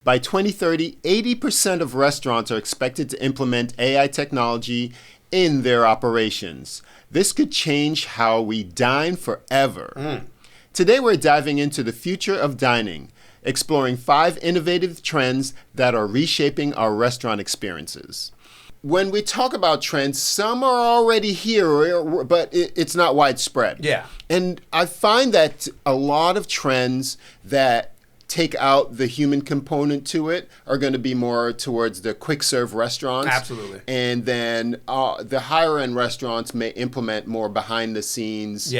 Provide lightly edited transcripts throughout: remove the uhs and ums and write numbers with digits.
By 2030, 80% of restaurants are expected to implement AI technology in their operations. This could change how we dine forever. Today, we're diving into the future of dining, exploring 5 innovative trends that are reshaping our restaurant experiences. When we talk about trends, some are already here, but it's not widespread. Yeah. And I find that a lot of trends that take out the human component to it are going to be more towards the quick serve restaurants. Absolutely. And then the higher end restaurants may implement more behind the scenes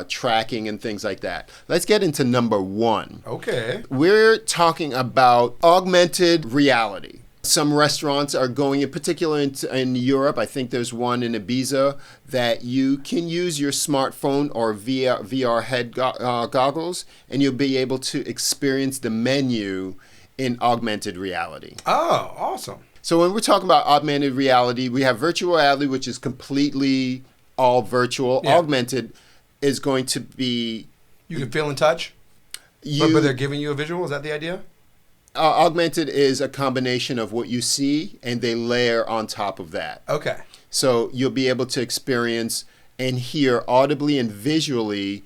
tracking and things like that. Let's get into number 1. Okay. We're talking about augmented reality. Some restaurants are going, in particular in Europe, I think there's one in Ibiza, that you can use your smartphone or VR head goggles, and you'll be able to experience the menu in augmented reality. Oh, awesome. So when we're talking about augmented reality, we have virtual reality, which is completely all virtual. Yeah. Augmented is going to be... You can feel and touch? But they're giving you a visual? Is that the idea? Augmented is a combination of what you see, and they layer on top of that. Okay. So you'll be able to experience and hear audibly and visually.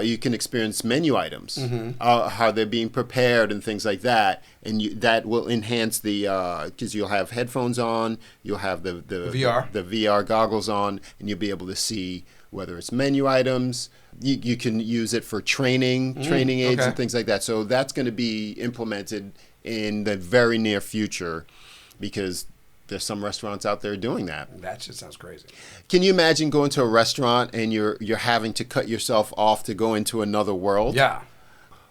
You can experience menu items, how they're being prepared and things like that. And that will enhance the, because you'll have headphones on, you'll have the VR goggles on, and you'll be able to see whether it's menu items. You can use it for training aids and things like that. So that's going to be implemented in the very near future because there's some restaurants out there doing that. That just sounds crazy. Can you imagine going to a restaurant and you're having to cut yourself off to go into another world? Yeah.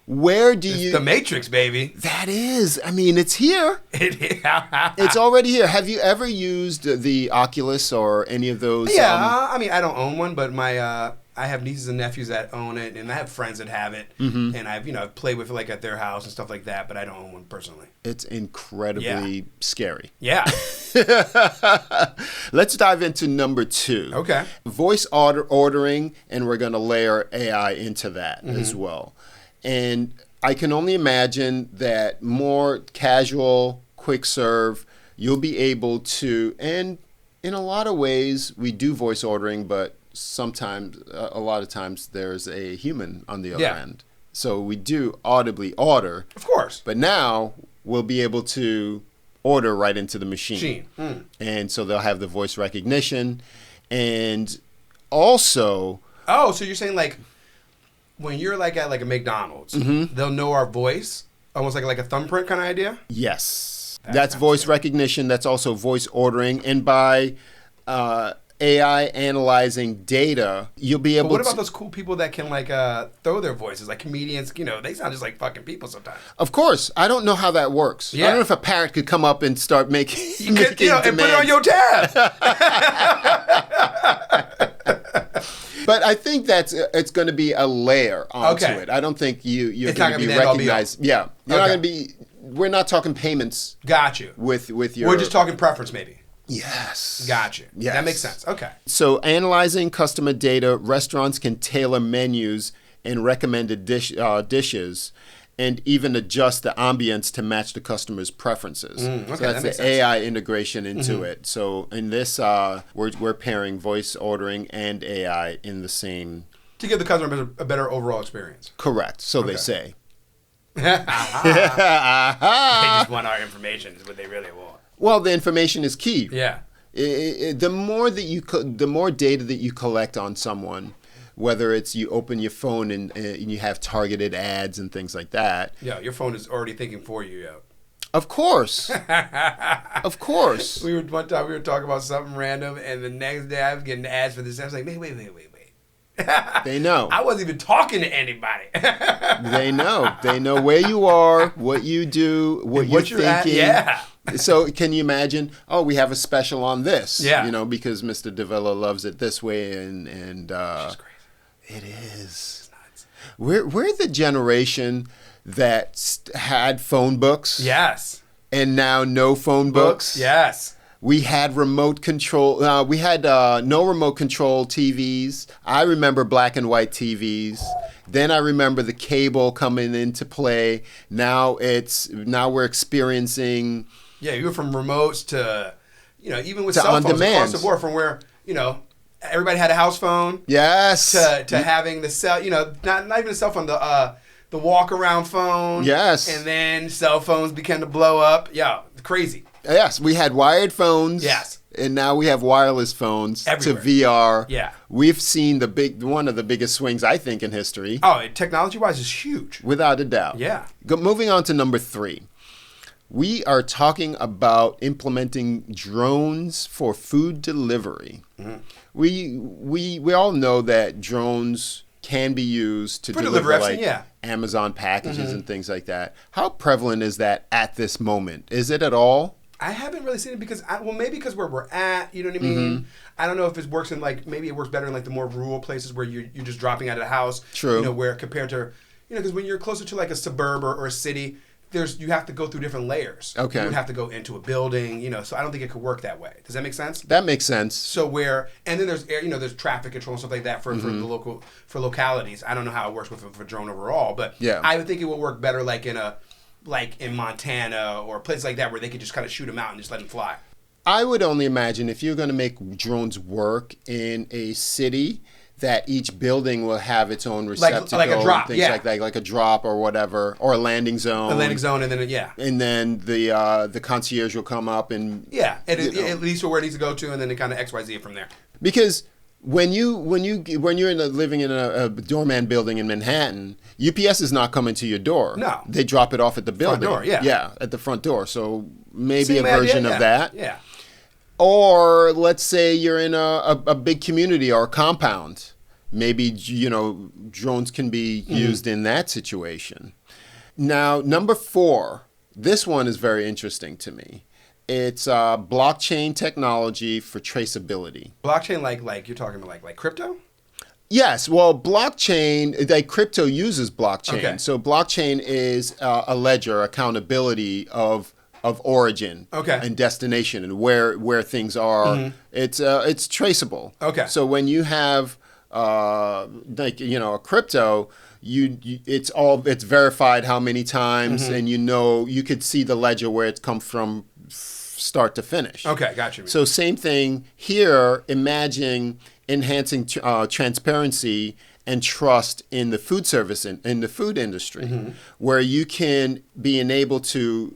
Where do it's the Matrix, baby. That is. I mean, it's here. It's already here. Have you ever used the Oculus or any of those? Yeah. I mean, I don't own one, but I have nieces and nephews that own it, and I have friends that have it, and I've played with it like at their house and stuff like that, but I don't own one personally. It's incredibly scary. Yeah. Let's dive into number 2. Okay. Voice ordering, and we're going to layer AI into that as well. And I can only imagine that more casual, quick serve, you'll be able to, and in a lot of ways, we do voice ordering, but sometimes, a lot of times, there's a human on the other end. So we do audibly order. Of course. But now we'll be able to order right into the machine. And so they'll have the voice recognition. And also... Oh, so you're saying like when you're like at like a McDonald's, they'll know our voice? Almost like a thumbprint kind of idea? Yes. That's voice recognition. That's also voice ordering. And by... AI analyzing data, you'll be able to... But what about those cool people that can like throw their voices, like comedians, they sound just like fucking people sometimes. Of course. I don't know how that works. Yeah. I don't know if a parrot could come up and start making and put it on your tab. But I think it's going to be a layer onto it. I don't think you're going to be recognized. Yeah. You're not going to be... We're not talking payments. Got you. With your... We're just talking preference maybe. Yes. Gotcha. Yes. That makes sense. Okay. So analyzing customer data, restaurants can tailor menus and recommended dishes and even adjust the ambience to match the customer's preferences. Okay, so that's that the AI integration into it. So in this, we're pairing voice ordering and AI in the same... To give the customer a better overall experience. Correct. So they say. They just want our information is what they really want. Well, the information is key. Yeah. The more data that you collect on someone, whether it's you open your phone and you have targeted ads and things like that. Yeah, your phone is already thinking for you. Yeah. Of course. Of course. One time we were talking about something random, and the next day I was getting ads for this. I was like, wait. They know. I wasn't even talking to anybody. They know. They know where you are, what you do, what you're thinking. Yeah. So can you imagine, we have a special on this. Yeah. Because Mr. Davila loves it this way. And Which is crazy. It is. It's nuts. We're the generation that had phone books. Yes. And now no phone books. Yes. We had remote control. We had no remote control TVs. I remember black and white TVs. Then I remember the cable coming into play. Now we're experiencing. Yeah, you went from remotes to, even with To cell on phones demand. across the board, from where, everybody had a house phone. Yes. To having the cell, not even a cell phone, the walk around phone. Yes. And then cell phones began to blow up. Yeah, crazy. Yes, we had wired phones. Yes. And now we have wireless phones Everywhere. to VR. Yeah. We've seen one of the biggest swings, I think, in history. Oh, technology-wise, is huge. Without a doubt. Yeah. Moving on to number 3. We are talking about implementing drones for food delivery. Mm-hmm. We all know that drones can be used to deliver like Amazon packages and things like that. How prevalent is that at this moment? Is it at all? I haven't really seen it because, maybe because where we're at, you know what I mean? I don't know if it works in maybe it works better in the more rural places where you're just dropping out of the house. True. Where compared to, because when you're closer to a suburb or a city, you have to go through different layers. Okay. You would have to go into a building, so I don't think it could work that way. Does that make sense? That makes sense. So and then there's there's traffic control and stuff like that for localities. I don't know how it works with a drone overall, but I would think it would work better in Montana or places like that where they could just kind of shoot them out and just let them fly. I would only imagine if you're going to make drones work in a city, that each building will have its own receptacle, like a drop, things like that, like a drop or whatever, or a landing zone. A landing zone, and then and then the concierge will come up and at least where it needs to go to, and then it kind of XYZ it from there. Because when you're living in a doorman building in Manhattan, UPS is not coming to your door. No, they drop it off at the building. Front door, at the front door. So maybe Same a version idea, of that. Yeah. Or let's say you're in a big community or a compound. Maybe, drones can be used in that situation. Now, number 4, this one is very interesting to me. It's blockchain technology for traceability. Blockchain like you're talking about like crypto? Yes, well, blockchain, crypto uses blockchain. Okay. So blockchain is a ledger, accountability of origin and destination and where things are. Mm-hmm. It's traceable. Okay. So when you have a crypto, it's verified how many times, and you could see the ledger where it's come from start to finish. Okay, got you. So same thing here. Imagine enhancing transparency and trust in the food service in the food industry, where you can be able to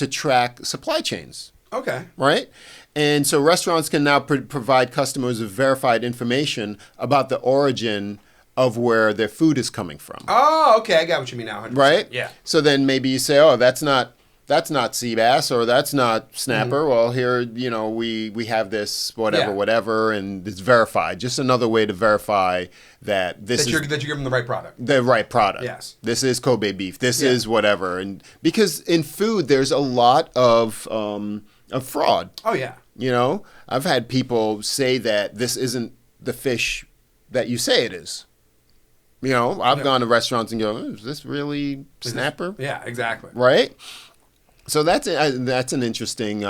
track supply chains. Okay. Right? And so restaurants can now provide customers with verified information about the origin of where their food is coming from. Oh, okay. I got what you mean now. 100%. Right? Yeah. So then maybe you say, oh, that's not sea bass or that's not snapper. Well, here, we have this whatever, and it's verified. Just another way to verify that that you're giving them the right product. The right product. Yes. This is Kobe beef. This is whatever. And because in food, there's a lot of fraud. Oh, yeah. I've had people say that this isn't the fish that you say it is. I've gone to restaurants and go, is this really snapper? Yeah, exactly. Right? So that's an interesting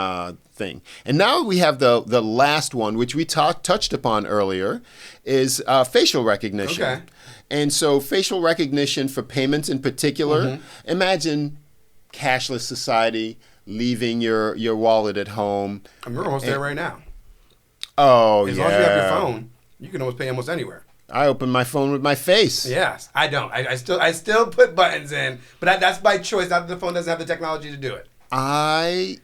thing. And now we have the last one, which we touched upon earlier, is facial recognition. Okay. And so facial recognition for payments in particular, imagine cashless society, leaving your wallet at home. We're almost there right now. Oh, as long as you have your phone, you can almost pay almost anywhere. I open my phone with my face. Yes, I don't. I still put buttons in, but that's by choice. Not that the phone doesn't have the technology to do it. I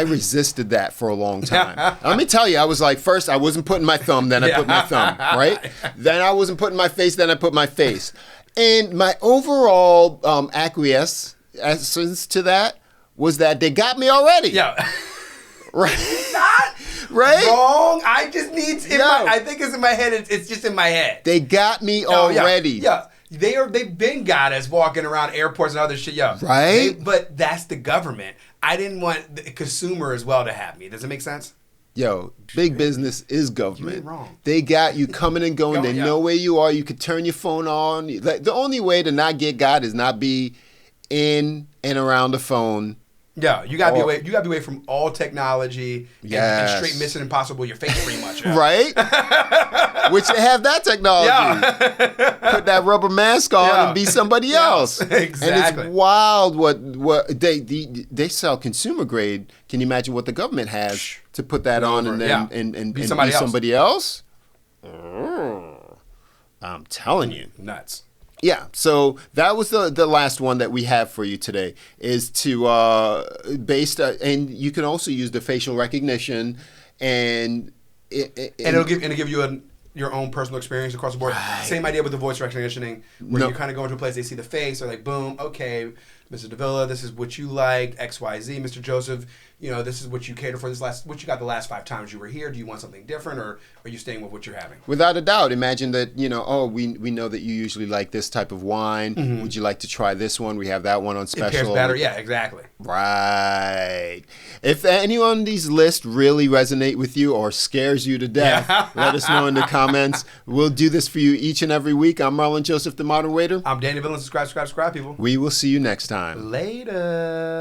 resisted that for a long time. Let me tell you, I was like, first I wasn't putting my thumb, then I put my thumb, right? Then I wasn't putting my face, then I put my face. And my overall acquiescence to that was that they got me already. Yeah. Right? Not right? wrong. I just need I think it's in my head. It's just in my head. They got me already. Yeah. They've been got us walking around airports and other shit. Yeah. Right? But that's the government. I didn't want the consumer as well to have me. Does it make sense? Yo, big business is government. You're wrong. They got you coming and going. They know where you are. You could turn your phone on. Like, the only way to not get got is not be in and around the phone Yeah, you gotta be away. You gotta be away from all technology and straight Mission Impossible your face pretty much. Yeah. Right? Which they have that technology. Yeah. Put that rubber mask on and be somebody else. Exactly. And it's wild what they sell consumer grade. Can you imagine what the government has to put that on and then and be somebody else? I'm telling you, nuts. Yeah, so that was the last one that we have for you today is to and you can also use the facial recognition and it'll give you your own personal experience across the board. Right. Same idea with the voice recognition where you kind of go into a place, they see the face, they're like, boom, okay, Mr. Davila, this is what you liked, XYZ, Mr. Joseph, this is what you cater for what you got the last 5 times you were here. Do you want something different, or are you staying with what you're having? Without a doubt. Imagine that, we know that you usually like this type of wine. Mm-hmm. Would you like to try this one? We have that one on special. It pairs better. Yeah, exactly. Right. If any on these lists really resonate with you or scares you to death, let us know in the comments. We'll do this for you each and every week. I'm Marlon Joseph, the Modern Waiter. I'm Danny Villain. Subscribe, people. We will see you next time. Later.